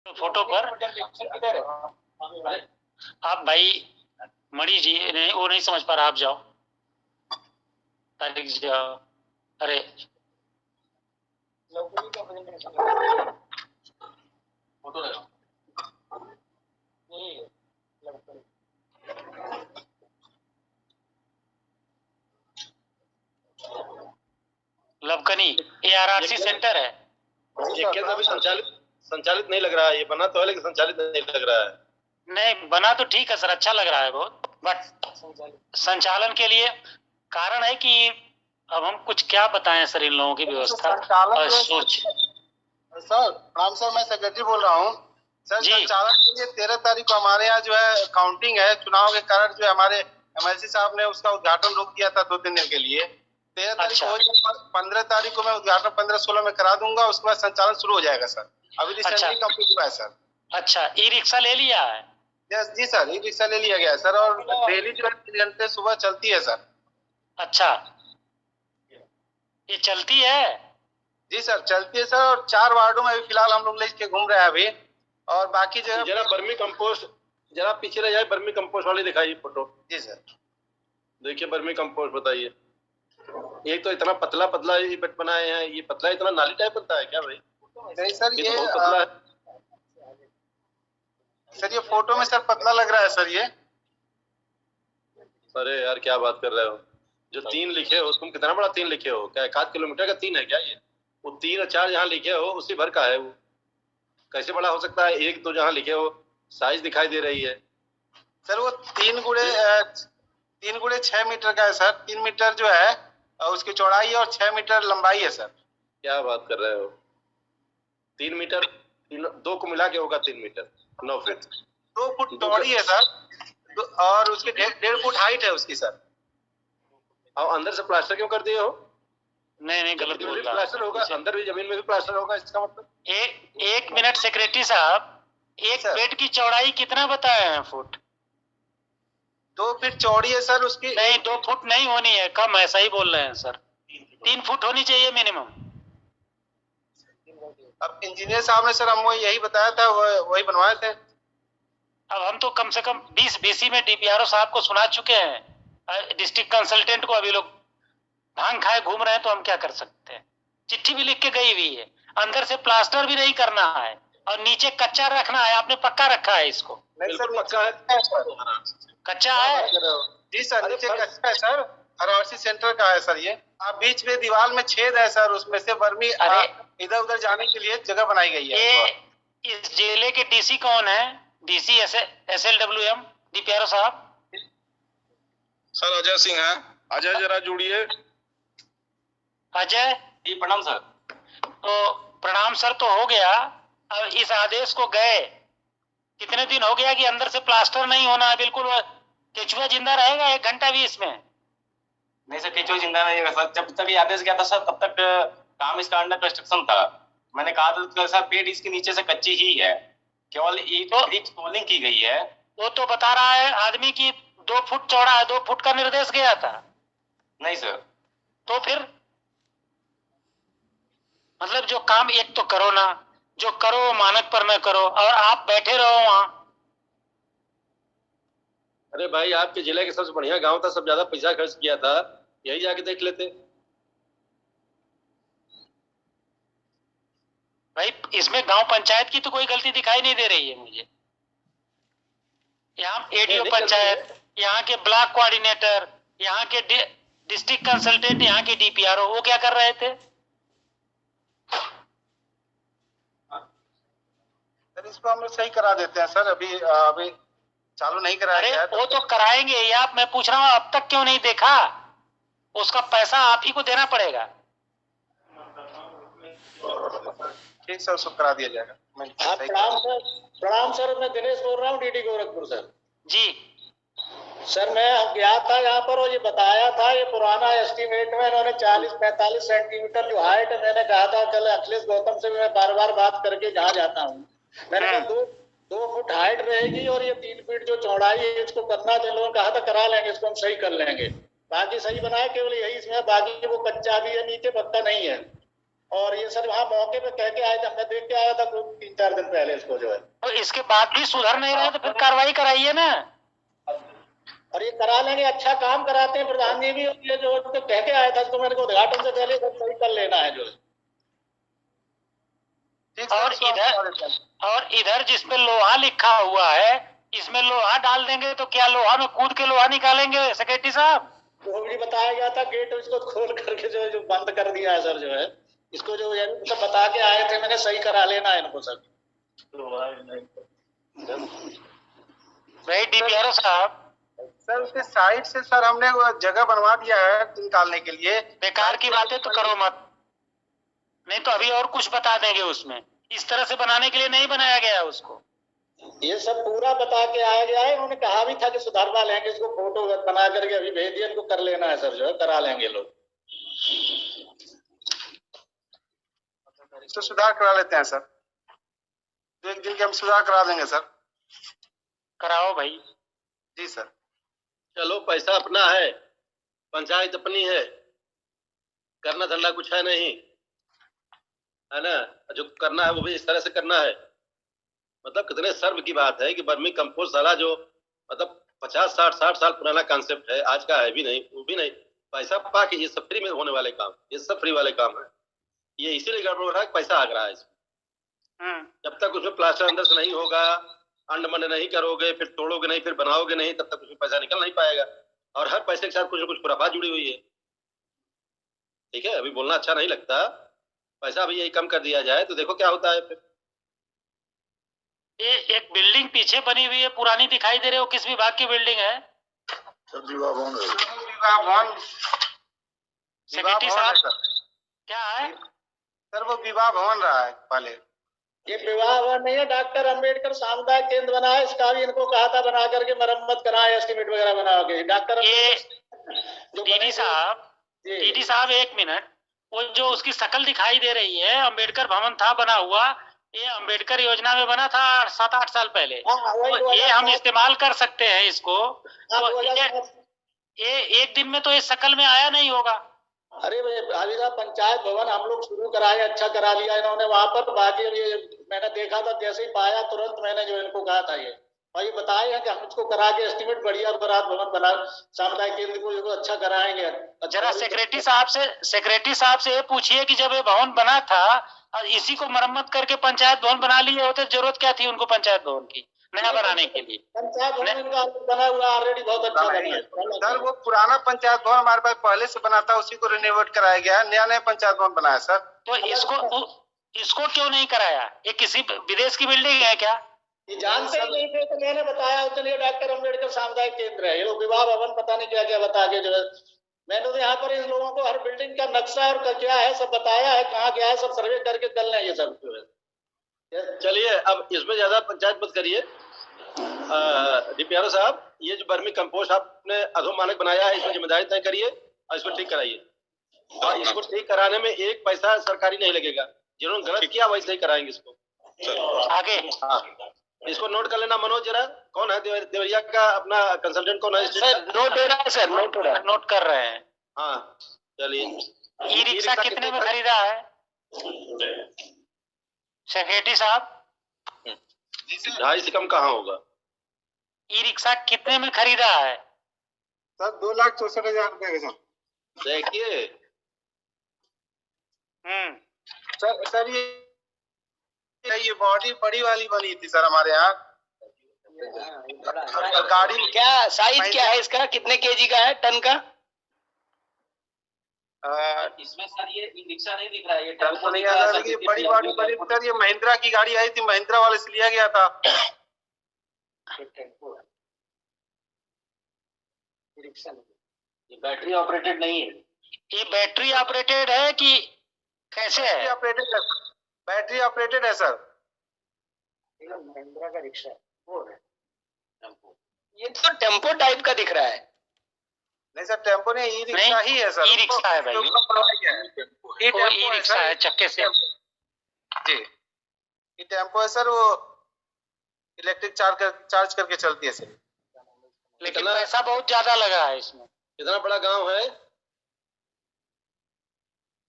Photo पर आप भाई मणि जी नहीं, वो नहीं समझ पा रहा, आप जाओ तारीख जाओ। अरे फोटो लगाओ। लवकनी ये आरआरसी सेंटर है। ये क्या अभी संचालित नहीं लग रहा है, ये बना तो है लेकिन संचालित नहीं लग रहा है। नहीं बना तो ठीक है सर, अच्छा लग रहा है बहुत, बट संचालन के लिए कारण है कि अब हम कुछ क्या बताएं सर इन लोगों की व्यवस्था और सोच। सर प्रणाम सर, मैं सेक्रेटरी बोल रहा हूँ सर। संचालन के लिए 13 तारीख को हमारे यहाँ जो है काउंटिंग है, चुनाव के कारण जो है हमारे एमएलसी साहब ने उसका उद्घाटन रोक दिया था 2-3 दिन के लिए। 13 तारीख को 15 तारीख को मैं उद्घाटन 15-16 में करा दूंगा, उसके बाद संचालन शुरू हो जाएगा सर। अभी रिसेंटली कंप्लीट हुआ है सर। अच्छा, ई रिक्शा ले लिया है? जी सर, ई रिक्शा ले लिया गया है सर, और डेली जो है 3 घंटे सुबह चलती है सर। अच्छा, ये चलती है? जी सर चलती है सर, और 4 वार्डों में अभी फिलहाल हम लोग लेके घूम रहे हैं अभी, और बाकी जगह जरा बर्मी कंपोस्ट जरा पीछे रह जाए, बर्मी कंपोस्ट वाली दिखाइए फोटो। जी सर देखिए बर्मी कंपोस्ट बताइए। एक तो इतना पतला पतला ये बट बनाए हैं, ये पतला इतना नाली टाइप बनता है क्या भाई? नहीं सर, ये बहुत पतला है सर, ये फोटो में सर पतला लग रहा है सर ये। अरे यार क्या बात कर रहे हो, जो 3 लिखे हो तुम, कितना बड़ा 3 लिखे हो? क्या 1 किलोमीटर का 3 है क्या ये? वो 3 और 4 जहाँ लिखे हो उसी भर का है वो, कैसे बड़ा हो सकता है? 1 तो जहाँ लिखे हो साइज दिखाई दे रही है सर, वो 3 गुणे 6 मीटर का है सर। 3 मीटर जो है उसकी चौड़ाई और 6 मीटर लंबाई है सर। क्या बात कर रहे हो? 3 मीटर 2 को मिला के होगा 3 मीटर 9 फीट। 2 फुट चौड़ी है सर, और उसकी 1.5 फुट हाइट है उसकी सर। और अंदर से प्लास्टर क्यों कर दिए हो? नहीं गलत बोल रहा। प्लास्टर होगा अंदर भी, जमीन में भी प्लास्टर होगा, इसका मतलब। एक मिनट सेक्रेटरी साहब, एक बेड की चौड़ाई कितना बताए हैं फुट? 2 फीट चौड़ी है सर उसकी। नहीं 2 फुट नहीं होनी है, कम ऐसा ही बोल रहे हैं सर। 3 फुट होनी चाहिए मिनिमम। अब इंजीनियर साहब ने सर हमको यही बताया था, वही बनवाए थे। अब हम तो कम से कम 20 बीसी में डीपीआरओ साहब को सुना चुके हैं, डिस्ट्रिक्ट कंसल्टेंट को अभी लोग भांग खाए घूम रहे हैं, तो हम क्या कर सकते हैं? चिट्ठी भी लिख के गई हुई है, अंदर से प्लास्टर भी नहीं करना है और नीचे कच्चा रखना है। आपने पक्का रखा है इसको? नहीं सर, पक्का है। कच्चा है? जी सर, नीचे कच्चा है सर, आरआरसी सेंटर का है सर ये। आप बीच में दीवार में छेद है सर, उसमें से बर्मी इधर उधर जाने के लिए जगह बनाई गई है। ये इस जिले के डीसी कौन है? डीसी SLWM डीपीआरओ साहब? सर अजय सिंह है। अजय जरा जुड़िए। अजय जी प्रणाम सर। तो प्रणाम सर तो हो गया, अब इस आदेश को गए कितने दिन हो गया कि अंदर से प्लास्टर नहीं होना है, बिल्कुल केचुआ जिंदा रहेगा 1 घंटा भी इसमें? नहीं सर, केचुआ जिंदा नहीं रहेगा सर। जब तक ये आदेश गया था सर तब तक काम इसका अंडर कंस्ट्रक्शन था। मैंने कहा था सर पेड़ इसके नीचे से कच्ची ही है, केवल ईंट सोलिंग की गई है। वो तो बता रहा है आदमी की 2 फुट चौड़ा है, 2 फुट का निर्देश गया था। नहीं सर। तो फिर मतलब जो काम एक तो करो ना, जो करो मानक पर न करो, और आप बैठे रहो वहां। अरे भाई आपके जिले के सबसे बढ़िया गांव था, सब ज्यादा पैसा खर्च किया था, यही जाके देख लेते। भाई इसमें गांव पंचायत की तो कोई गलती दिखाई नहीं दे रही है मुझे। यहाँ एडीओ पंचायत, यहाँ के ब्लॉक कोऑर्डिनेटर, यहाँ के डिस्ट्रिक्ट कंसल्टेंट, यहाँ के डीपीआरओ, वो क्या कर रहे थे? सर इसको हम लोग सही करा देते हैं सर, अभी चालू नहीं कराया गया है। वो तो कराएंगे ही आप, मैं पूछ रहा हूँ अब तक क्यों नहीं देखा? उसका पैसा आप ही को देना पड़ेगा। ठीक सर, उसको करा दिया जाएगा। प्रणाम सर, मैं दिनेश बोल रहा हूँ, डीडी गोरखपुर सर। जी सर मैं गया था यहाँ पर और ये बताया था, ये पुराना एस्टीमेट में इन्होंने 40-45 सेंटीमीटर जो हाइट, मैंने कहा था कल अखिलेश गौतम से मैं बार बार बात करके जहाँ जाता हूँ, मैंने कहा 2 फुट हाइट रहेगी और ये 3 फीट जो चौड़ाई है इसको करना, तो लोगों ने कहा था करा लेंगे, इसको हम सही कर लेंगे। बाकी सही बनाए, केवल यही इसमें, बाकी वो कच्चा भी है नीचे, पक्का नहीं है। और ये सर वहाँ मौके पे कह के आए थे, मैं देख के आया था 3-4 दिन पहले इसको जो है। तो इसके बाद भी सुधर नहीं रहे तो फिर कार्रवाई कराइए ना। और ये करा लेंगे, अच्छा काम कराते हैं प्रधान जी भी, ये जो तो कह के आया था तो मेरे को उद्घाटन से पहले सब सही कर लेना है जो है। और इधर जिसपे लोहा लिखा हुआ है, इसमें लोहा डाल देंगे तो क्या लोहा में कूद के लोहा निकालेंगे सेक्रेटरी साहब? वो भी बताया गया था, गेट इसको खोल करके जो है जो बंद कर दिया है सर जो है। इसको जो है सब बता के आए थे, मैंने सही करा लेना है इनको सब। भाई डीपीआरओ साहब, सर उसके साइड से सर हमने वो जगह बनवा दिया है निकालने के लिए। बेकार की बातें तो करो मत, नहीं तो अभी और कुछ बता देंगे उसमें। इस तरह से बनाने के लिए नहीं बनाया गया है उसको। ये सब पूरा बता के आया गया है, उन्होंने कहा भी था कि सुधारवा लेंगे इसको, फोटो बना करके अभी भेज दिया, इनको कर लेना है सर जो है, करा लेंगे लोग। इसको सुधार करा लेते हैं सर, 1 दिन के हम सुधार करा देंगे सर। कराओ भाई। जी सर। चलो पैसा अपना है, पंचायत अपनी है, करना धंधा कुछ है नहीं, है ना? जो करना है वो भी इस तरह से करना है। मतलब कितने सर्व की बात है कि वर्मी कंपोस्ट साला जो मतलब 50-60 साल पुराना कॉन्सेप्ट है, आज का है भी नहीं, वो भी नहीं। पैसा पा के ये सब फ्री में होने वाले काम, ये सब फ्री वाले काम है। ये इसीलिए गड़बड़ हो रहा है कि पैसा आ रहा है इसमें। जब तक उसमें प्लास्टर अंदर से नहीं होगा, अंडमन नहीं करोगे, फिर तोड़ोगे नहीं, फिर बनाओगे नहीं, तब तक उसमें पैसा निकल नहीं पाएगा। और हर पैसे के साथ कुछ न कुछ खुराफात जुड़ी हुई है। ठीक है, अभी बोलना अच्छा नहीं लगता, पैसा अभी यही कम कर दिया जाए तो देखो क्या होता है फिर। ये एक बिल्डिंग पीछे बनी हुई है, पुरानी दिखाई दे रही है, वो किस विभाग की बिल्डिंग है? विवाह भवन। सेक्रेटरी साहब क्या है सर? वो विवाह भवन रहा है पहले। ये विवाह भवन नहीं है, डॉक्टर अंबेडकर सामुदायिक केंद्र बना है, इसका भी इनको कहा था बना करके मरम्मत कराए, एस्टिमेट वगैरह बना के। डॉक्टर ये डीडी साहब 1 मिनट, वो जो उसकी शक्ल दिखाई दे रही है, अंबेडकर भवन था बना हुआ, ये अंबेडकर योजना में बना था 7-8 साल पहले। तो ये हम इस्तेमाल कर सकते हैं इसको। तो ये 1 दिन में तो इस शक्ल में आया नहीं होगा। अरे भाई साहब, पंचायत भवन हम लोग शुरू कराए, अच्छा करा लिया इन्होंने वहां पर। बाकी ये मैंने देखा था, जैसे ही पाया तुरंत मैंने जो इनको कहा था ये, और ये बताए हैं कि हम इसको करा के एस्टिमेट बढ़िया बरात भवन बना, सामुदायिक केंद्र को अच्छा कराएंगे। जरा सेक्रेटरी साहब से ये पूछिए कि जब ये भवन बना था और इसी को मरम्मत करके पंचायत भवन बना लिए होते, जरूरत क्या थी उनको पंचायत भवन की नया बनाने के लिए? पंचायत भवन इनका बना हुआ ऑलरेडी बहुत अच्छा बना है सर। वो पुराना पंचायत भवन हमारे पास पहले से बना था, उसी को रिनोवेट कराया गया है, नया पंचायत भवन बनाया सर। तो इसको क्यों नहीं कराया? ये किसी विदेश की बिल्डिंग है क्या? ये जानते ही नहीं थे, तो मैंने बताया चलिए डॉक्टर अंबेडकर सामुदायिक केंद्र है, ये लोग विवाह भवन पता नहीं क्या क्या बता के जो है। मैंने तो यहाँ पर इन लोगों को हर बिल्डिंग का नक्शा और क्या है सब बताया है, कहाँ क्या है सब सर्वे करके कर लें ये सब जो है। चलिए अब इसमें ज्यादा पंचायत मत करिए। डीपीआरओ साहब, ये जो वर्मी कंपोस्ट आपने अधोमानक बनाया है, इसमें जिम्मेदारी तय करिए और इसको ठीक कराइए। और इसको ठीक कराने में 1 पैसा सरकारी नहीं लगेगा। जिन्होंने गलत किया वैसे ही कराएंगे इसको। आगे हाँ, इसको नोट कर लेना। मनोज जरा, कौन है देवरिया का अपना कंसल्टेंट, कौन है? सर नोट दे रहा है सर, नोट कर रहे हैं। हाँ चलिए। ई रिक्शा कितने में खरीदा है सेक्रेटरी साहब? 2.5 से कम कहाँ होगा? ई रिक्शा कितने में खरीदा है सर? 2,64,000 रुपए का सर। देखिए सर ये बॉडी बड़ी वाली बनी थी सर हमारे यहाँ। गाड़ी क्या साइज क्या है इसका, कितने केजी का है, टन का? इसमें सर ये ई रिक्शा नहीं दिख रहा है, ये टन तो नहीं आ रहा, लेकिन बड़ी बॉडी बनी थी सर। ये महिंद्रा की गाड़ी आई थी, महिंद्रा वाले से लिया गया था। ये बैटरी ऑपरेटेड नहीं है। ये बैटरी ऑपरेटेड है कि कैसे है? बैटरी ऑपरेटेड है सर। महिंद्रा का रिक्शा वो है, ये तो टेम्पो टाइप का दिख रहा है। नहीं सर, टेम्पो नहीं, ई रिक्शा ही है सर। ई रिक्शा है भाई, ई रिक्शा है चक्के से। जी, ये टेम्पो है सर, वो इलेक्ट्रिक चार्ज करके चलती है सर। लेकिन पैसा बहुत ज्यादा लगा है इसमें। कितना बड़ा गांव है?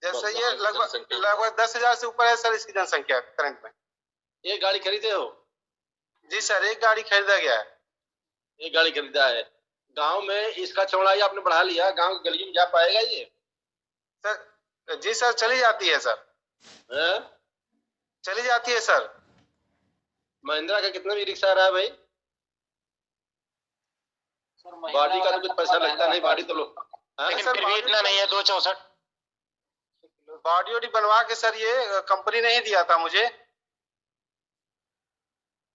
जैसे ये लगभग 10,000 से ऊपर है सर इसकी जनसंख्या करंट में। एक गाड़ी खरीदे हो? जी सर, एक गाड़ी खरीदा गया है। एक गाड़ी खरीदा है। गांव में इसका चौड़ाई आपने बढ़ा लिया, गांव की गलियों में जा पाएगा ये? सर जी सर, चली जाती है सर। है? चली जाती है सर। महिंद्रा का कितना भी रिक्शा आ रहा है भाई? बॉडी का तो कुछ पैसा लगता नहीं, बॉडी तो लोग लेकिन फिर भी इतना नहीं है 264। बॉडी वॉडी बनवा के सर ये कंपनी ने ही दिया था मुझे।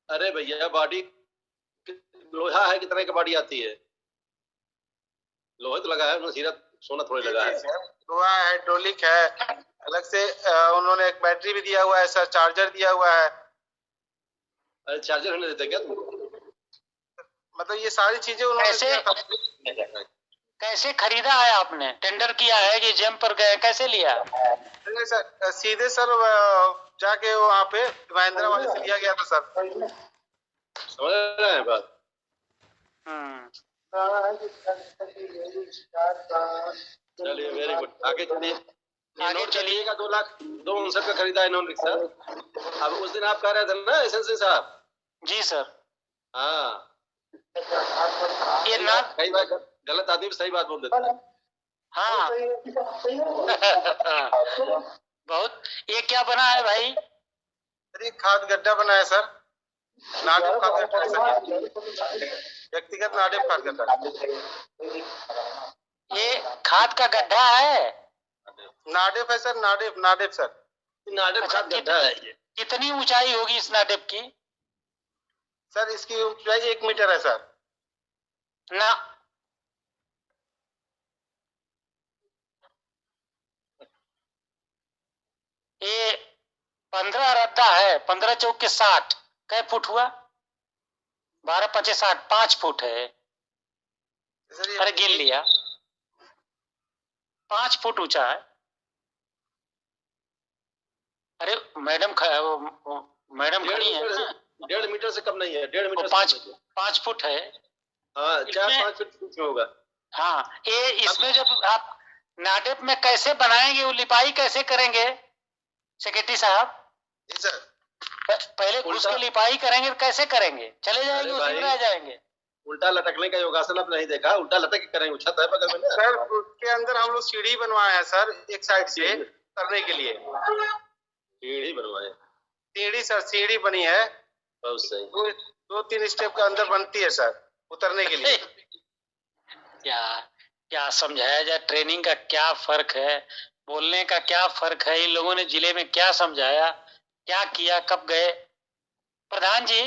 अरे भैया बॉडी लोहा है, कितने की बॉडी आती है? लोहे तो लगा है उसमें, हीरा सोना थोड़ी लगा है। लोहा है, हाइड्रोलिक है, अलग से उन्होंने एक बैटरी भी दिया हुआ है सर, चार्जर दिया हुआ है। अरे चार्जर होने देते क्या तुम? मतलब ये सारी चीजें उन्होंने कैसे खरीदा है आपने? टेंडर किया है कि जेम पर गए, कैसे लिया? सर सीधे सर जाके वहाँ पे महिंद्रा वाले से लिया गया था सर। समझ रहे हैं बात? चलिए वेरी गुड, आगे चलिए। आगे चलिएगा 2,59,000 का खरीदा इन्होंने रिक्शा। अब उस दिन आप कह रहे थे ना एसएनसी साहब? जी सर। हाँ, ये ना कई बार गलत आदमी भी सही बात बोल देता है। हाँ बहुत। ये क्या बना है भाई? अरे खाद गड्ढा बना है सर, नाडेप खाद गड्ढा है सर, व्यक्तिगत नाडेप खाद गड्ढा। ये खाद का गड्ढा है? नाडेप है सर, नाडेप नाडेप सर। नाडेप खाद गड्ढा है ये। कितनी ऊंचाई होगी इस नाडेप की? सर इसकी ऊंचाई 1 मीटर है सर। ना ये 15 रद्दा है, 15 चौक के 60, कै फुट हुआ? 12 5 60, 5 फुट है। अरे गिन लिया, 5 फुट ऊंचा है। अरे मैडम मैडम खड़ी है ना? 1.5 मीटर से कम नहीं है, 1.5 मीटर 5 फुट है। हाँ, 4-5 फीट में होगा। हाँ, ये इसमें जब आप नाडेप में कैसे बनाएंगे, वो लिपाई कैसे करेंगे सेक्रेटरी साहब? जी सर, पहले घुस के लिपाई करेंगे, कैसे करेंगे? चले जाएंगे, उसी में रह जाएंगे। उल्टा लटकने का योगासन आप नहीं देखा? उल्टा लटक के करेंगे, छत है बगल में सर। उसके अंदर हम लोग सीढ़ी बनवाए हैं सर, एक साइड से उतरने के लिए। सीढ़ी बनवाए? सीढ़ी सर, सीढ़ी बनी है। बहुत सही। 2-3 स्टेप के अंदर बनती है सर, उतरने के लिए। क्या समझाया जाए? ट्रेनिंग का क्या फर्क है, बोलने का क्या फर्क है? इन लोगों ने जिले में क्या समझाया, क्या किया, कब गए? प्रधान जी,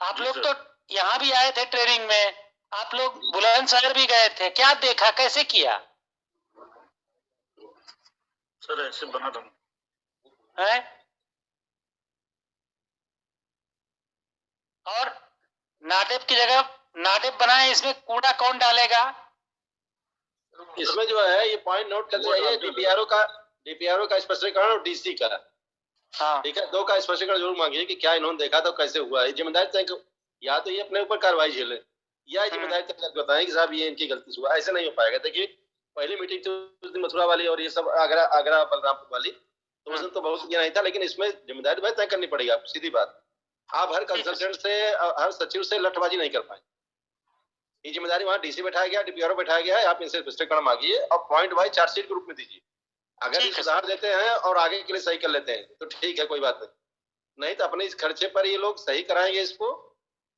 आप लोग तो यहाँ भी आए थे ट्रेनिंग में, आप लोग बुलंदशहर भी गए थे, क्या देखा, कैसे किया? सर ऐसे बना था है? और नाडेप की जगह नाडेप बनाए, इसमें कूड़ा कौन डालेगा? इसमें जो है ये पॉइंट नोट कर लीजिए, डीपीआरओ का स्पष्टीकरण और डीसी का। हाँ ठीक है, 2 का स्पष्टीकरण जरूर मांगिए कि क्या इन्होंने देखा था, कैसे हुआ है। जिम्मेदारी तय, या तो ये अपने ऊपर कार्रवाई झेले, या जिम्मेदारी तय करके बताएं कि साहब ये इनकी गलती से हुआ। ऐसे नहीं हो पाएगा। देखिए पहली मीटिंग थी उस दिन मथुरा वाली और ये सब आगरा बलरामपुर वाली, तो उस दिन तो बहुत ये नहीं था, लेकिन इसमें जिम्मेदारी भाई तय करनी पड़ेगी आपको, सीधी बात। आप हर कंसल्टेंट से, हर सचिव से लठबाजी नहीं कर पाए। ये जिम्मेदारी वहाँ डीसी बैठाया गया, डीपीआरओ बैठाया गया है। आप इनसे स्पष्टीकरण मांगिए और पॉइंट वाइज चार्जशीट के रूप में दीजिए। अगर ये सुधार देते हैं और आगे के लिए सही कर लेते हैं तो ठीक है, कोई बात नहीं तो अपने इस खर्चे पर ये लोग सही कराएंगे इसको,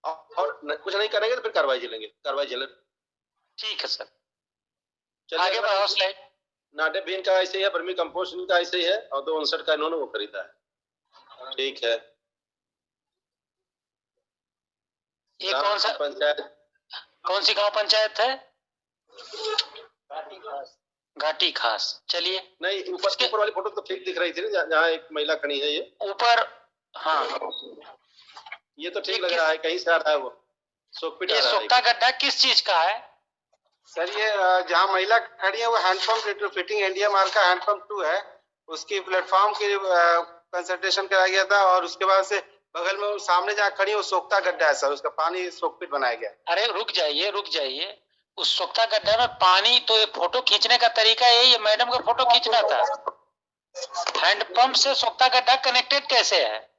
और कुछ नहीं करेंगे तो फिर कार्रवाई झेलेंगे, कार्रवाई झेलें। ठीक है सर, चलिए आगे बढ़ाओ स्लाइड। नाटे बीन का ऐसे ही है, वर्मी कंपोस्ट का ऐसे ही है, और 259 का इन्होंने वो खरीदा है। ठीक है, ये कौन सा पंचायत, कौन सी गांव पंचायत है? घाटी खास। चलिए नहीं ऊपर वाली फोटो तो ठीक दिख रही थी, जहाँ एक महिला खड़ी है ये ऊपर। हाँ ये तो ठीक लग रहा है, कहीं से आ रहा है वो सोकपिट। ये सोख्ता गड्ढा किस चीज का है सर? ये जहाँ महिला खड़ी है वो हैंडपंप रेट्रोफिटिंग इंडिया मार्क का हैंडपंप 2 है, उसकी प्लेटफॉर्म की कंसल्टेशन कराया गया था, और उसके बाद से बगल में सामने जहाँ खड़ी है वो सोख्ता गड्ढा है सर, उसका पानी सोकपिट बनाया गया। अरे रुक जाइए, उस सोख्ता गड्ढा में पानी, तो ये फोटो खींचने का तरीका यही है, मैडम का फोटो खींचना था। हैंडपंप से सोख्ता गड्ढा कनेक्टेड कैसे है?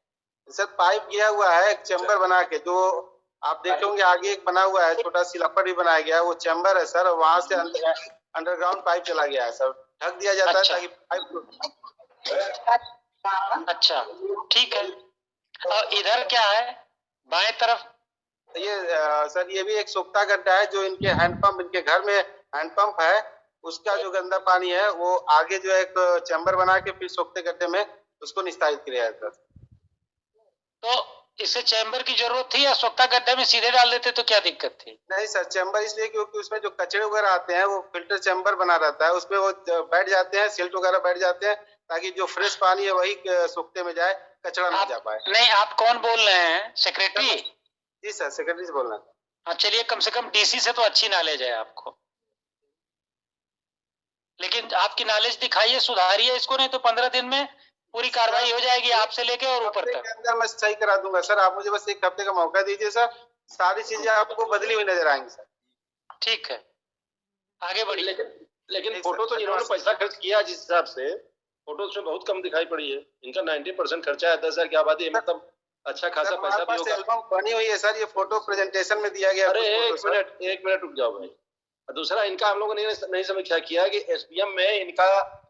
सर पाइप गया हुआ है एक चैम्बर बना के, जो आप देखे होंगे आगे एक बना हुआ है, छोटा सिलापट भी बनाया गया है, वो चैम्बर है सर, वहां से अंडरग्राउंड पाइप चला गया है सर, ढक दिया जाता है ताकि पाइप। अच्छा ठीक है। और इधर क्या है बाएं तरफ? ये सर ये भी एक सोख्ता गड्ढा है, जो इनके हैंडपंप, इनके घर में हैंडपंप है, उसका जो गंदा पानी है वो आगे जो है एक चैम्बर बना के फिर सोख्ते गड्ढे में उसको निस्तारित किया जाता है। तो इसे चैम्बर की जरूरत थी या सोख्ता गड्ढे में सीधे डाल देते तो क्या दिक्कत थी? नहीं सर, चैम्बर इसलिए क्योंकि उसमें जो कचरे वगैरह आते हैं वो फिल्टर चैम्बर बना रहता है, उसमें वो बैठ जाते हैं, सिल्ट वगैरह बैठ जाते हैं, ताकि जो फ्रेश पानी है वही सोख्ते में जाए, कचरा ना जा पाए। नहीं, आप कौन बोल रहे हैं? सेक्रेटरी? जी सर, सेक्रेटरी से बोल रहे हैं। हाँ चलिए, कम से कम डीसी से तो अच्छी नॉलेज है आपको, लेकिन आपकी नॉलेज दिखाइए, सुधारिए इसको, नहीं तो 15 दिन में पूरी कार्रवाई हो जाएगी आपसे लेके और ऊपर तक। अंदर मैं सही करा दूंगा सर, आप मुझे बस एक हफ्ते का मौका दीजिए सर, सारी चीजें आपको बदली हुई नजर आएंगी सर। ठीक है, आगे बढ़िए। लेकिन फोटो तो इन्होंने पैसा खर्च किया जिस हिसाब से, फोटो उसमें बहुत कम दिखाई पड़ी है। इनका 90% खर्चा है, 10,000 की आबादी, मतलब अच्छा खासा पैसा भी होगा। एल्बम बनी हुई है सर, ये फोटो प्रेजेंटेशन में दिया गया। अरे एक मिनट रुक जाओ भाई। दूसरा, इनका हम लोगों ने नहीं समीक्षा किया कि एसबीएम में इनका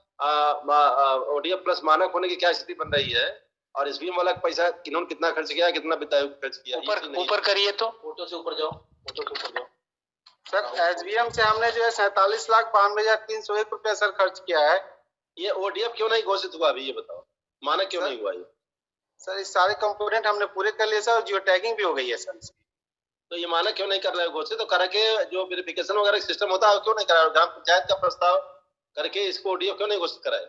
ओडीएफ प्लस मानक होने की क्या स्थिति बन रही है, और एसबीएम वाला पैसा इन्होंने कितना खर्च किया, कितना वित्तायोग खर्च किया। ऊपर करिए तो, फोटो से ऊपर जाओ, फोटो से ऊपर जाओ सर। एसबीएम से हमने जो है 47,92,301 रुपया सर खर्च किया है। ये ओडीएफ क्यों नहीं घोषित हुआ अभी, ये बताओ, मानक क्यों नहीं हुआ ये? सर इस सारे कंपोनेंट हमने पूरे कर लिए सर, और जियो टैगिंग भी हो गई है सर। तो ये मानक क्यों नहीं कर रहे हो घोषित? तो करके जो वेरिफिकेशन वगैरह सिस्टम होता है क्यों नहीं कराया? ग्राम पंचायत का प्रस्ताव करके इसको ओडीएफ क्यों नहीं घोषित कराया?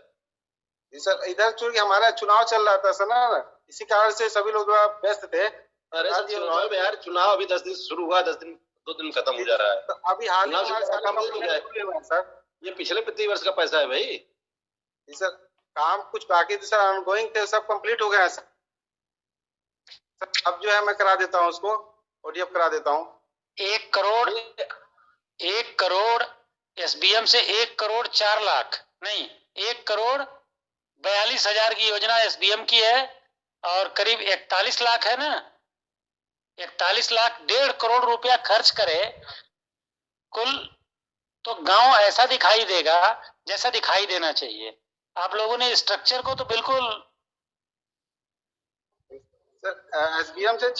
जी सर, इधर चूंकि हमारा चुनाव चल रहा था सर ना, इसी कारण से सभी लोग व्यस्त थे। अरे सर चुनाव में यार, चुनाव अभी 10 दिन शुरू हुआ, 2 दिन खत्म हो जा रहा है। तो अभी हाल ही में सर, ये पिछले वित्तीय वर्ष का पैसा है भाई। जी सर, काम कुछ बाकी थे सर, ऑनगोइंग थे, सब कंप्लीट हो गया है सर। अब जो है मैं करा देता हूँ उसको, ओडीएफ करा देता हूँ। 1 करोड़ एसबीएम से 1,04,00,000 नहीं, 1,42,000 की योजना एसबीएम की है, और करीब 41 लाख है ना, 41 लाख, 1.5 करोड़ रुपया खर्च करे कुल, तो गांव ऐसा दिखाई देगा जैसा दिखाई देना चाहिए। आप लोगों ने स्ट्रक्चर को तो बिल्कुल सर, एसबीएम से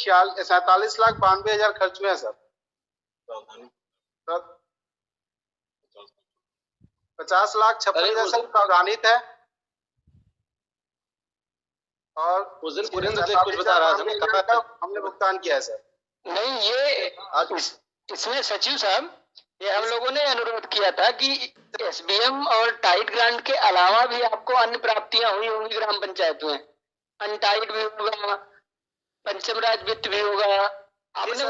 47,92,000 खर्च हुए हैं सर। 50,56,000 सर प्रावधानित है, और उस दिन कुछ बता रहा था ना, हमने भुगतान किया है सर। नहीं, ये इसमें सचिव साहब, ये हम लोगों ने अनुरोध किया था कि एसबीएम और टाइट ग्रांट के अलावा भी आपको अन्य प्राप्तियां हुई होंगी ग्राम पंचायत में, अनटाइट भी होगा, पंचम राज वित्त भी होगा। आपने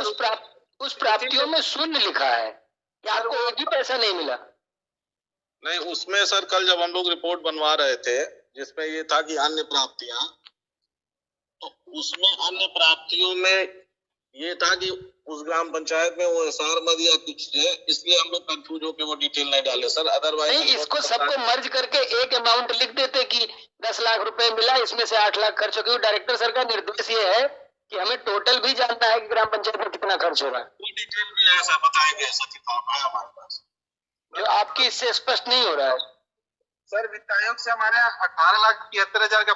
उस प्राप्तियों में शून्य लिखा है कि आपको एक भी पैसा नहीं मिला। नहीं, उसमें सर कल जब हम लोग रिपोर्ट बनवा रहे थे, जिसमें ये था कि अन्य प्राप्तियां, तो उसमें अन्य प्राप्तियों में ये था कि उस ग्राम पंचायत में वो एसआर मद या कुछ है, इसलिए हम लोग कंफ्यूज होकर वो डिटेल नहीं डाले सर। अदरवाइज नहीं, इसको सबको मर्ज करके एक अमाउंट लिख देते कि 10 लाख रुपए मिला, इसमें से 8 लाख खर्च हो गया। डायरेक्टर सर का निर्देश ये है कि हमें टोटल भी जानना है कि ग्राम पंचायत में कितना खर्च हो रहा है। वो डिटेल भी ऐसा बताएंगे, ऐसा किताब है हमारे पास जो आपकी इससे स्पष्ट नहीं हो रहा है सर। वित्त आयोग से हमारे 18,73,000 का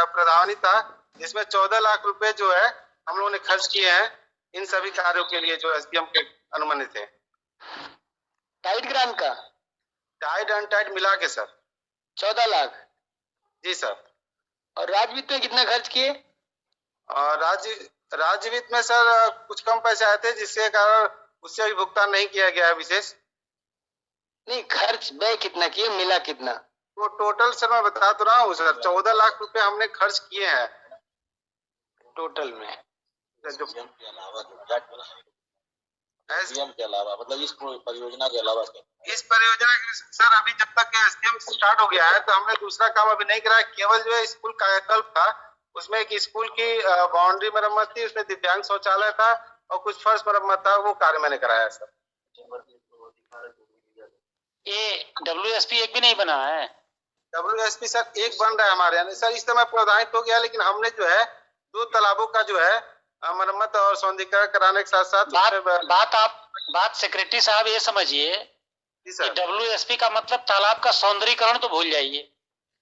प्रधानी था, जिसमें 14 लाख रुपए जो है हम लोगों ने खर्च किए हैं इन सभी कार्यों के लिए जो एसडीएम के अनुमानित थे। टाइट ग्रांट का टाइट अनटाइट मिला के सर 14 लाख। जी सर। और राज्य वित्त में कितना खर्च किए? और राज्य वित्त में सर कुछ कम पैसे आए थे, जिसके कारण उससे अभी भुगतान नहीं किया गया है विशेष। नहीं, खर्च व्यय कितना किए, मिला कितना? वो टोटल सर मैं बता तो रहा हूँ सर, 14 लाख रुपए हमने खर्च किए हैं टोटल में। एसडीएम के अलावा मतलब इस परियोजना के अलावा इस परियोजना के सर अभी जब तक एसडीएम स्टार्ट हो गया है तो हमने दूसरा काम अभी नहीं कराया। केवल जो है स्कूल कायाकल्प था, उसमें एक स्कूल की बाउंड्री मरम्मत थी, उसमें दिव्यांग शौचालय था और कुछ फर्श मरम्मत था, वो कार्य मैंने कराया सर। ये WSP एक भी नहीं बना है। WSP सर एक बन रहा है हमारे यहाँ सर, इस समय प्रधानित हो गया, लेकिन हमने जो है 2 तालाबों का जो है मरम्मत और सौंदर्यीकरण कराने के साथ साथ बात सेक्रेटरी साहब ये समझिए जी सर। WSP का मतलब तालाब का सौंदर्यीकरण तो भूल जाइए।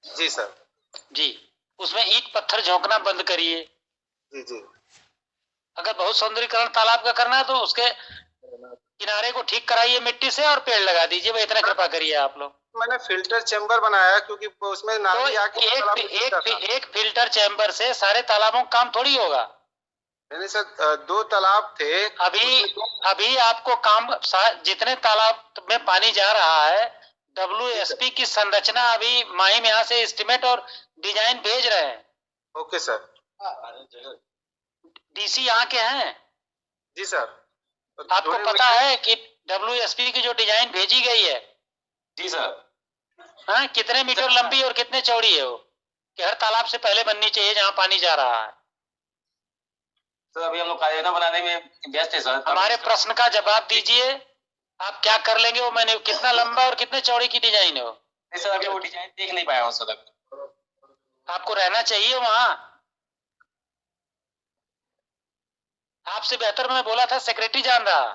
जी सर। जी, उसमें ईंट पत्थर झोंकना बंद करिए। जी जी। अगर बहुत सौंदर्यीकरण तालाब का करना है तो उसके किनारे को ठीक कराइए मिट्टी से और पेड़ लगा दीजिए, भाई इतना कृपा करिए आप लोग। मैंने फिल्टर चैम्बर बनाया क्योंकि उसमें नाली आके एक फिल्टर चैम्बर से सारे तालाबों का काम थोड़ी होगा। नहीं सर, 2 तालाब थे अभी आपको काम जितने तालाब में पानी जा रहा है WSP की संरचना अभी माहिम यहाँ से एस्टिमेट और डिजाइन भेज रहे हैं। Okay sir. DC यहाँ के हैं। जी सर। आपको पता है कि WSP की जो डिजाइन भेजी गई है, जी सर, हाँ, कितने मीटर लंबी और कितने चौड़ी है वो, कि हर तालाब से पहले बननी चाहिए जहाँ पानी जा रहा है। तो अभी हम लोग कार्ययोजना बनाने में व्यस्त है सर। हमारे प्रश्न का जवाब दीजिए, आप क्या कर लेंगे वो, मैंने कितना लंबा और कितने चौड़ी की डिजाइन है वो? नहीं सर, अभी वो डिजाइन देख नहीं पाया हूँ सर। आपको रहना चाहिए वहां। आपसे बेहतर मैं बोला था, सेक्रेटरी जान रहा।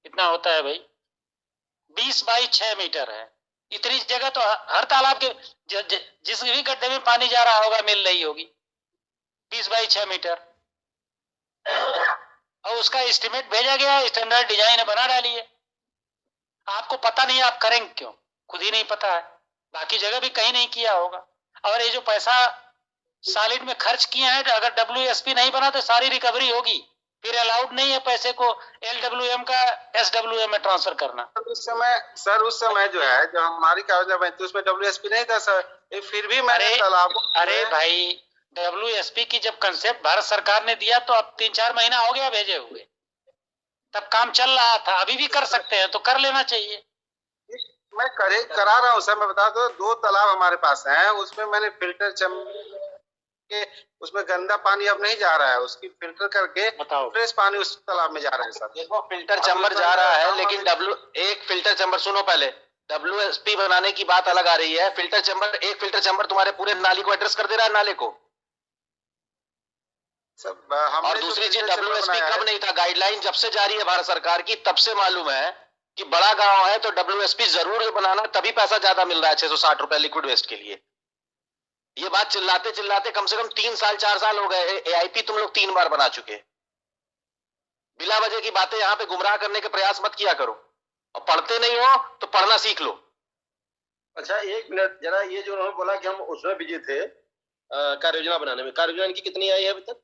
कितना होता है भाई? 20 बाई 6 मीटर है। इतनी जगह तो हर तालाब के जिस भी गड्ढे में पानी जा रहा होगा मिल रही होगी। 20 बाई 6 मीटर और उसका एस्टिमेट भेजा गया, स्टैंडर्ड डिजाइन बना डालिए। आपको पता नहीं, आप करेंगे क्यों? खुद ही नहीं पता है, बाकी जगह भी कहीं नहीं किया होगा। और ये जो पैसा सॉलिड में खर्च किए हैं, तो अगर WSP नहीं बना तो सारी रिकवरी होगी, फिर अलाउड नहीं है पैसे को LWM का SWM में ट्रांसफर करना। उस समय जो है, जो हमारी कागज बनी थी उसमें WSP नहीं था सर, फिर भी मैंने तालाबों। अरे भाई, WSP की जब कंसेप्ट भारत सरकार ने दिया तो अब 3-4 महीना हो गया भेजे हुए, तब काम चल रहा था। अभी भी कर सकते हैं तो कर लेना चाहिए। मैं करा रहा हूँ सर, मैं बता दो, 2 तालाब हमारे पास हैं, उसमें मैंने फिल्टर के उसमें गंदा पानी अब नहीं जा रहा है, उसकी फिल्टर करके फ्रेश पानी उस तालाब में जा रहा है सर। देखो फिल्टर चैम्बर जा रहा है, लेकिन एक फिल्टर चैम्बर, सुनो पहले, WSP बनाने की बात अलग आ रही है। एक फिल्टर चैम्बर तुम्हारे पूरे नाली को एड्रेस कर दे रहा है, नाले को। और दूसरी चीज, WSP कब नहीं था? गाइडलाइन जब से जारी है भारत सरकार की, तब से मालूम है कि बड़ा गांव है तो WSP जरूर बनाना, तभी पैसा ज्यादा मिल रहा है, 660 रुपए लिक्विड वेस्ट के लिए। ये बात चिल्लाते चिल्लाते कम से कम 3 साल 4 साल हो गए। AIP तुम लोग 3 बार बना चुके। बिला वजह की बातें यहाँ पे गुमराह करने के प्रयास मत किया करो, और पढ़ते नहीं हो तो पढ़ना सीख लो। अच्छा 1 मिनट जरा, ये जो उन्होंने बोला कि हम उसमें बिजी थे कार्य योजना बनाने में, कार्य योजना इनकी कितनी आई है अभी तक?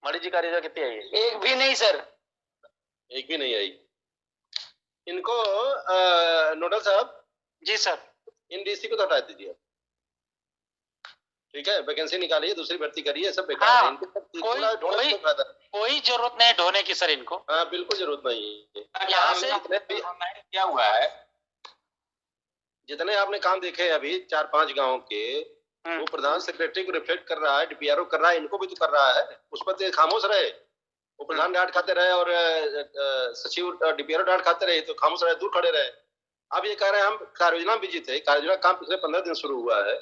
माड़ी जी, कार्य योजना कितनी आई है? एक भी नहीं सर, एक भी नहीं आई। इनको नोडल साहब। जी सर। इन DC को तो हटा दीजिए, ठीक है? वैकेंसी निकालिए, दूसरी भर्ती करिए, सब बेकार है। इनको कोई जरूरत नहीं ढोने की सर इनको। हाँ बिल्कुल जरूरत नहीं है। यहाँ से क्या हुआ है, जितने आपने काम देखे अभी 4-5 गाँव के, वो प्रधान सेक्रेटरी को रिफ्लेक्ट कर रहा है, DPRO कर रहा है, इनको भी तो कर रहा है। उस पर खामोश रहे, वो प्रधान डांट खाते रहे और सचिव DPRO डांट खाते रहे, तो खामोश रहे, दूर खड़े रहे। अब ये कह रहे हैं हम कार्य योजना बिजी थे। कार्य योजना काम पिछले 15 दिन शुरू हुआ है,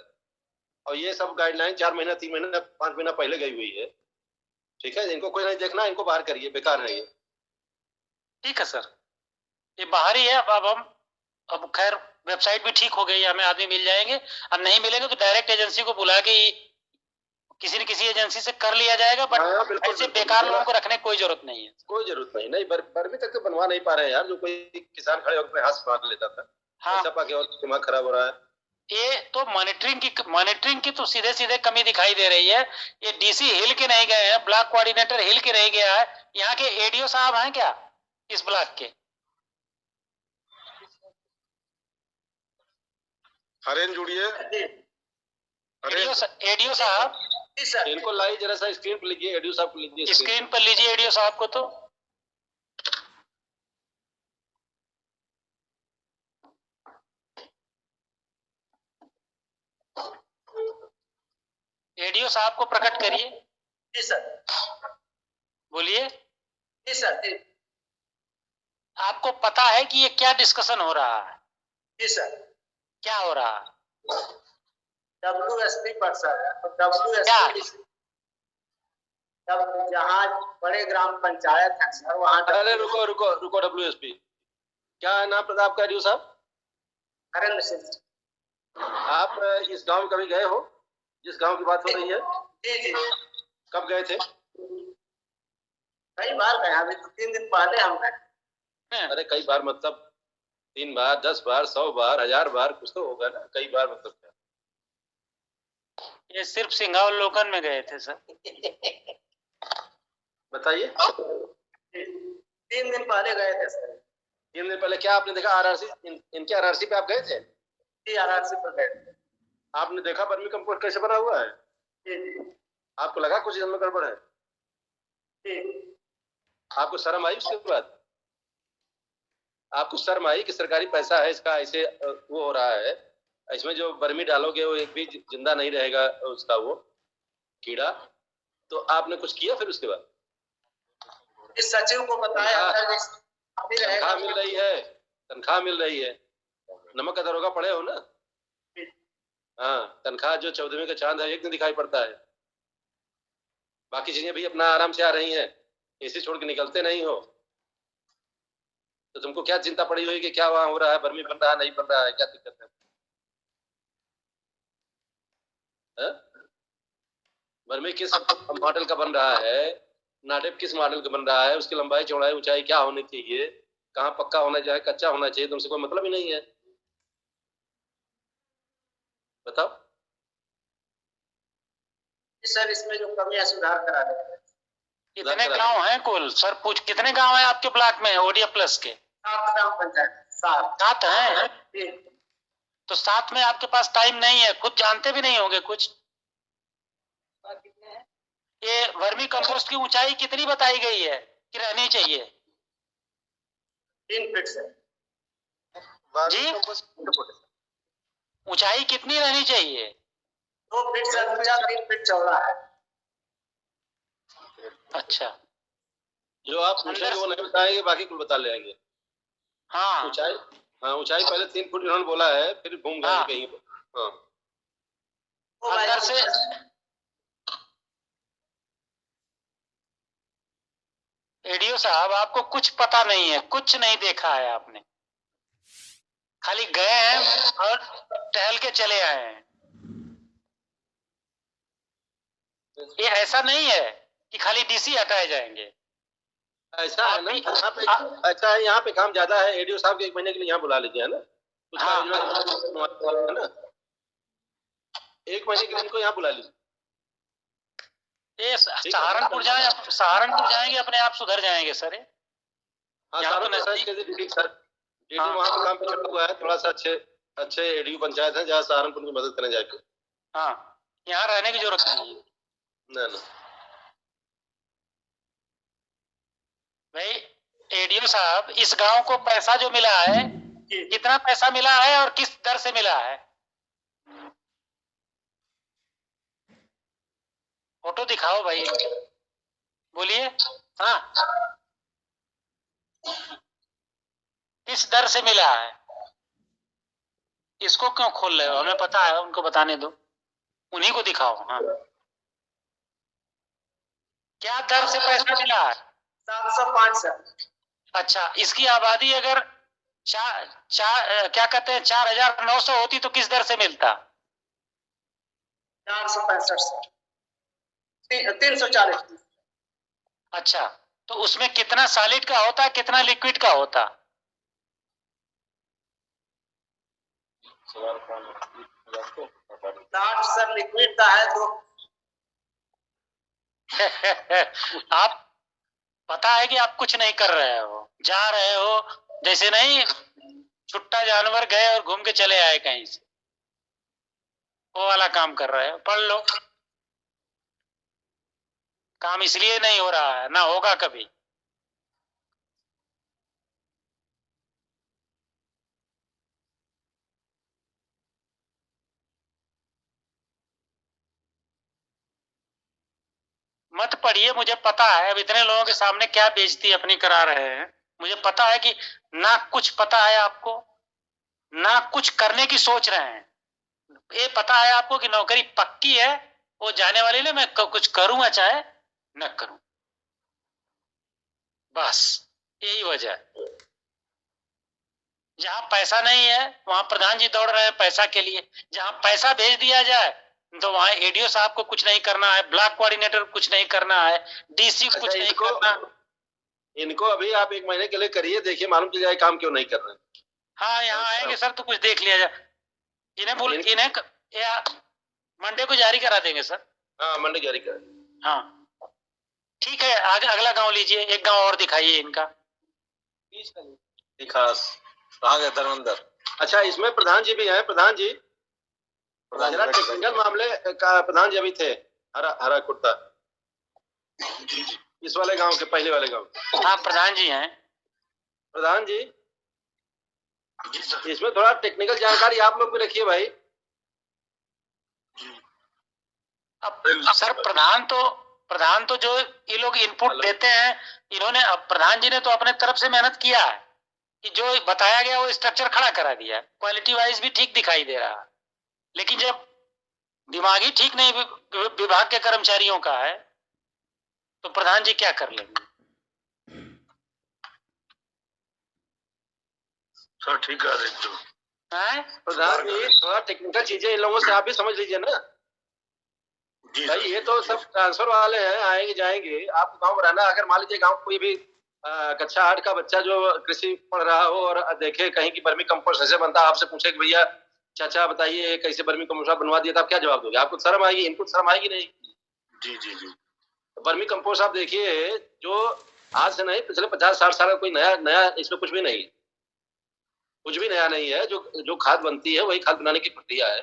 और ये सब गाइडलाइन 4 महीना 3 महीना 5 महीना पहले गई हुई है, ठीक है? इनको कोई नहीं देखना, इनको बाहर करिए, बेकार है ये। ठीक है सर, ये बाहर ही है। अब खैर वेबसाइट भी ठीक हो गई है, हमें आदमी मिल जाएंगे। अब नहीं मिलेंगे तो डायरेक्ट एजेंसी को बुला के किसी न किसी एजेंसी से कर लिया जाएगा। बट ऐसे बेकार लोगों को रखने की कोई जरूरत नहीं है। कोई जरूरत नहीं। बर्मी तक तो बनवा नहीं पा रहे हैं यार, जो कोई किसान खड़े होकर हाथ मार लेता था। हाँ, पाके और दिमाग खराब हो रहा है। ये तो मॉनिटरिंग की तो सीधे सीधे कमी दिखाई दे रही है। ये DC हिल के नहीं गए हैं, ब्लॉक कोऑर्डिनेटर हिल के नहीं गया है। यहाँ के ADO साहब हैं क्या इस ब्लॉक के? हरेन जुड़िए। ADO साहब, इनको लाइए जरा सा, स्क्रीन पर लीजिए, ADO साहब को लीजिए, स्क्रीन पर लीजिए ADO साहब को। तो ADO साहब को प्रकट करिए। जी सर। बोलिए। जी सर। आपको पता है कि ये क्या डिस्कशन हो रहा है? जी सर। क्या हो रहा है? WSP पर सर, WSP जहाँ बड़े ग्राम पंचायत है सर, वहाँ अरे रुको रुको रुको, WSP क्या है नाम प्रताप का डी साहब? हरेंद्र सिंह। आप इस गांव में कभी गए हो जिस गांव की बात हो रही है? जी जी। कब गए थे? कई बार गए, अभी तो 3 दिन पहले हम गए। अरे कई बार मतलब 3 बार, 10 बार, 100 बार, 1000 बार, कुछ तो होगा ना। कई बार मतलब क्या? ये सिर्फ सिंगावलोकन में गए थे सर। बताइए। 3 दिन पहले गए थे सर। 3 दिन पहले क्या आपने देखा? RRC इनके RRC पे आप गए थे? जी, RRC पर गए थे। आपने देखा वर्मी कंपोस्ट कैसे बना हुआ है? जी। आपको लगा कुछ इसमें गड़बड़ है? जी। आपको शर्म आई उसके बाद? आपको शर्म आई कि सरकारी पैसा है इसका ऐसे वो हो रहा है, इसमें जो वर्मी डालोगे वो एक भी जिंदा नहीं रहेगा उसका वो कीड़ा। तो आपने कुछ किया फिर उसके बाद? इस सचिव को बताया तनख्वाह मिल रही है, तनख्वाह मिल रही है। नमक का दरोगा पड़े हो ना? हाँ, तनख्वाह जो 14वीं का चांद है एक दिन दिखाई पड़ता है। बाकी चीजें भी अपना आराम से आ रही हैं, एसी छोड़ के निकलते नहीं हो। तो तुमको क्या चिंता पड़ी हुई कि क्या वहां हो रहा है, वर्मी बन रहा है नहीं बन रहा है, क्या दिक्कत है? वर्मी किस मॉडल का बन रहा है, नाडेप किस मॉडल का बन रहा है, उसकी लंबाई चौड़ाई ऊंचाई क्या होनी चाहिए, कहाँ पक्का होना चाहिए कच्चा होना चाहिए, तुमसे कोई मतलब ही नहीं है। बताओ। सर इसमें जो कमी है सुधार करा देंगे। कितने गांव हैं कुल सर? पूछ कितने गांव हैं आपके ब्लॉक में ODF प्लस के? 7 ग्राम पंचायत। 7 हैं? तो 7 में आपके पास टाइम नहीं है, खुद जानते भी नहीं होंगे कुछ। ये वर्मी कंपोस्ट की ऊंचाई कितनी बताई गई है कि रहनी चाहिए? 3 फीट से जी, ऊंचाई कितनी रहनी चाहिए? 2 फीट से ऊंचा, 3 फीट चौड़ा है। अच्छा, जो आप पूछेंगे वो नहीं बताएंगे, बाकी कुछ बता ले आएंगे। हाँ ऊंचाई, हाँ ऊंचाई पहले 3 फुट इन्होंने बोला है, फिर घूम गए कहीं पर। हाँ, अंदर से एडीओ साहब आपको कुछ पता नहीं है, कुछ नहीं देखा है आपने, खाली गए हैं और टहल के चले आए हैं। ये ऐसा नहीं है कि खाली DC हटाए जाएंगे। ऐसा है ना, यहाँ पे अच्छा है, यहाँ पे काम ज्यादा है। एडीओ साहब को 1 महीने के लिए यहाँ बुला लीजिए, है ना? हाँ, है ना, 1 महीने के लिए इनको यहाँ बुला लीजिए। ये सहारनपुर जाएंगे अपने आप सुधर जाएंगे सर। हाँ, सर वहाँ पे काम पे चला हुआ है, थोड़ा सा अच्छे एडीओ पंचायत है जहाँ सहारनपुर की मदद करने जाके। हाँ, यहाँ रहने की जरूरत नहीं है ना। भाई। एडीओ साहब, इस गांव को पैसा जो मिला है, कितना पैसा मिला है और किस दर से मिला है? फोटो दिखाओ भाई, बोलिए। हाँ, किस दर से मिला है? इसको क्यों खोल रहे हो? हमें पता है, उनको बताने दो, उन्हीं को दिखाओ। हाँ, क्या दर से पैसा मिला है? 705 सर। अच्छा, इसकी आबादी अगर क्या कहते हैं 4900 होती तो किस दर से मिलता? 465 सर। 340। अच्छा, तो उसमें कितना सॉलिड का होता, कितना लिक्विड का होता? सर लिक्विड का है 2। आप पता है कि आप कुछ नहीं कर रहे हो, जा रहे हो जैसे नहीं छुट्टा जानवर गए और घूम के चले आए कहीं से, वो वाला काम कर रहे हो। पढ़ लो, काम इसलिए नहीं हो रहा है, ना होगा कभी। मत पढ़िए, मुझे पता है अब इतने लोगों के सामने क्या बेइज्जती अपनी करा रहे हैं। मुझे पता है कि ना कुछ पता है आपको, ना कुछ करने की सोच रहे हैं। ये पता है आपको कि नौकरी पक्की है, वो जाने वाली है, मैं कुछ करूंगा चाहे न करूं, बस यही वजह है। जहां पैसा नहीं है वहां प्रधान जी दौड़ रहे हैं पैसा के लिए, जहां पैसा भेज दिया जाए तो वहां एडीओ साहब को कुछ नहीं करना है, ब्लॉक कोऑर्डिनेटर को कुछ नहीं करना है, डीसी को कुछ नहीं करना। इनको अभी आप 1 महीने के लिए करिए, देखिए मालूम चल जाए काम क्यों नहीं कर रहे। हाँ, यहाँ आएंगे सर तो कुछ देख लिया जाए। इन्हें मंडे को जारी करा देंगे सर। हाँ, मंडे जारी करें। हाँ ठीक है, आगे अगला गांव लीजिए, एक गांव और दिखाइए इनका। खास कहा गया धर्मेंद्र। अच्छा, इसमें प्रधान जी भी हैं। प्रधान जी जरा टेक्निकल मामले का प्रधान जी अभी थे, हरा कुर्ता, इस वाले गांव के, पहले वाले गांव। हाँ प्रधान जी हैं। प्रधान जी इसमें थोड़ा टेक्निकल जानकारी आप लोग भी रखिए भाई। अब सर प्रधान तो जो ये लोग इनपुट देते हैं, इन्होंने, अब प्रधान जी ने तो अपने तरफ से मेहनत किया है कि जो बताया गया वो स्ट्रक्चर खड़ा करा दिया, क्वालिटी वाइज भी ठीक दिखाई दे रहा है, लेकिन जब दिमागी ठीक नहीं विभाग के कर्मचारियों का है तो प्रधान जी क्या कर लेंगे। सर ठीक है प्रधान जी, थोड़ा टेक्निकल चीजें इन लोगों से आप भी समझ लीजिए ना जी भाई। ये तो सब ट्रांसफर वाले हैं, आएंगे जाएंगे। आप गांव में रहना, अगर मान लीजिए गांव कोई भी कक्षा 8 का बच्चा जो कृषि पढ़ रहा हो और देखे कहीं की वर्मी कंपोस्ट ऐसे बनता, आपसे पूछे कि भैया चाचा बताइए कैसे वर्मी कंपोस्ट बनवा दिया, तो आप क्या जवाब दोगे? आपको शर्म आएगी, इनको शर्म आएगी नहीं? जी जी जी। वर्मी कंपोस्ट आप देखिए, जो आज से नहीं पिछले 50-60 साल का कोई नया इसमें कुछ भी नहीं, कुछ भी नया नहीं है। जो खाद बनती है वही खाद बनाने की प्रक्रिया है।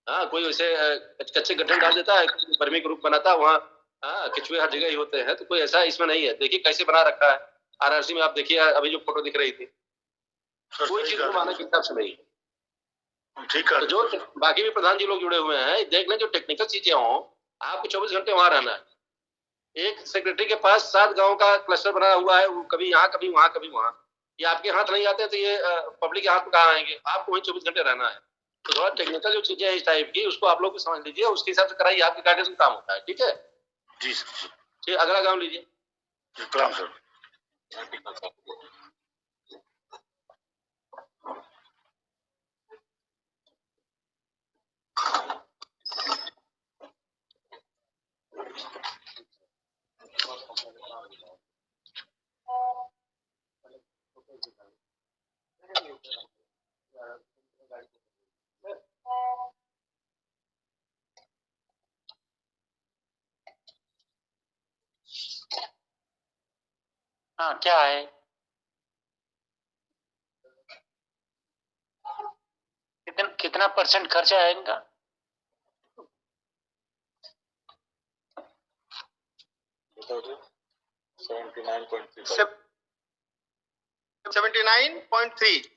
हाँ, कोई वैसे कच्चे गठन डाल देता है, वर्मी ग्रुप बनाता है, वहाँ हाँ केचुए हर जगह ही होते हैं, तो कोई ऐसा इसमें नहीं है। देखिए कैसे बना रखा है आरआरसी में, आप देखिए अभी जो फोटो दिख रही थी, कोई चीज बनाने के हिसाब से नहीं। ठीक है, तो जो बाकी भी प्रधान जी लोग जुड़े हुए हैं, देख लें जो टेक्निकल चीजें हों, आपको 24 घंटे वहां रहना है। एक सेक्रेटरी के पास 7 गाँव का क्लस्टर बना हुआ है, वो कभी यहाँ कभी वहां कभी वहां। ये आपके हाथ नहीं आते तो ये पब्लिक के हाथ में कहाँ आएंगे? आपको वहीं 24 घंटे रहना है। तो थोड़ा टेक्निकल जो चीजें हैं इस टाइप की, उसको आप लोग भी समझ लीजिए, उसके हिसाब से कराइए, आपके गाइडेंस में काम होता है। ठीक है जी सर। ठीक, अगला गाँव लीजिए। सर हाँ क्या है, कितना % खर्चा है इनका? बताओ 79.3। 79.3।